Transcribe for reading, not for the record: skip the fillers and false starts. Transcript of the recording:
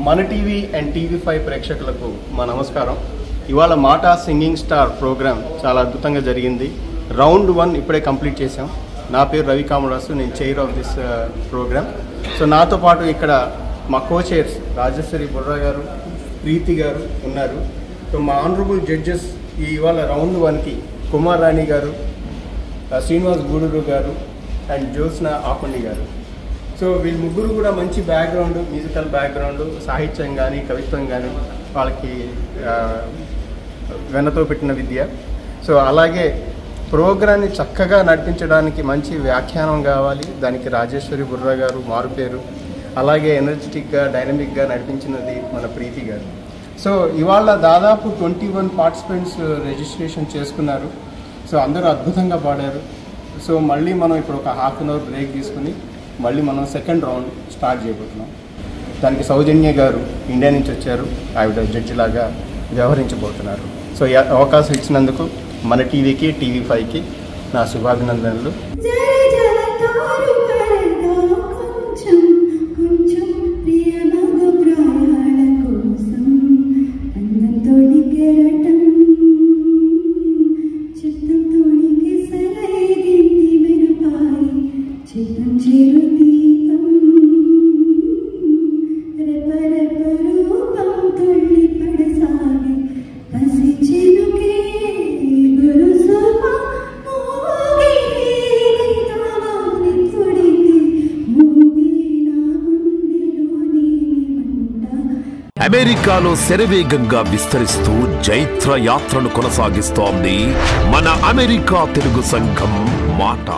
మన TV and TV5 ప్రేక్షకులకు మా నమస్కారం. ఇవాళ మాటా సింగింగ్ స్టార్ ప్రోగ్రామ్ చాలా అద్భుతంగా జరిగింది. రౌండ్ 1 ఇప్పుడే కంప్లీట్ చేసాం. నా పేరు రవి కామరాసు, నేను chair of this program. So నాతో పాటు ఇక్కడ మా కో-చైర్స్ రాజేశ్వరి బుర్రా గారు, ప్రీతి గారు ఉన్నారు. సో మా ఆనరబుల్ జడ్జెస్ ఇవాళ రౌండ్ 1కి కుమార్ రాణి గారు, శ్రీనివాస్ గూడూరు గారు అండ్ జ్యోత్స్న ఆకుండి గారు. సో వీళ్ళు ముగ్గురు కూడా మంచి బ్యాక్గ్రౌండ్, మ్యూజికల్ బ్యాక్గ్రౌండ్, సాహిత్యం కానీ కవిత్వం కానీ వాళ్ళకి వెన్నతో పెట్టిన విద్య. సో అలాగే ప్రోగ్రాన్ని చక్కగా నడిపించడానికి మంచి వ్యాఖ్యానం కావాలి, దానికి రాజేశ్వరి బుర్రా గారు మారుపేరు. అలాగే ఎనర్జెటిక్గా డైనమిక్గా నడిపించినది మన ప్రీతి గారు. సో ఇవాళ దాదాపు 21 పార్టిసిపెంట్స్ రిజిస్ట్రేషన్ చేసుకున్నారు. సో అందరూ అద్భుతంగా పాడారు. సో మళ్ళీ మనం ఇప్పుడు ఒక హాఫ్ అన్ అవర్ బ్రేక్ తీసుకుని మళ్ళీ మనం సెకండ్ రౌండ్ స్టార్ట్ చేయబోతున్నాం. దానికి సౌజన్య గారు ఇండియా నుంచి వచ్చారు, ఆవిడ జడ్జి లాగా వ్యవహరించబోతున్నారు. సో ఈ అవకాశం ఇచ్చినందుకు మన టీవీకి టీవీ5కి నా శుభాభినందనలు. అమెరికాలో శరవేగంగా విస్తరిస్తూ జైత్ర యాత్రను కొనసాగిస్తోంది మన అమెరికా తెలుగు సంఘం మాట.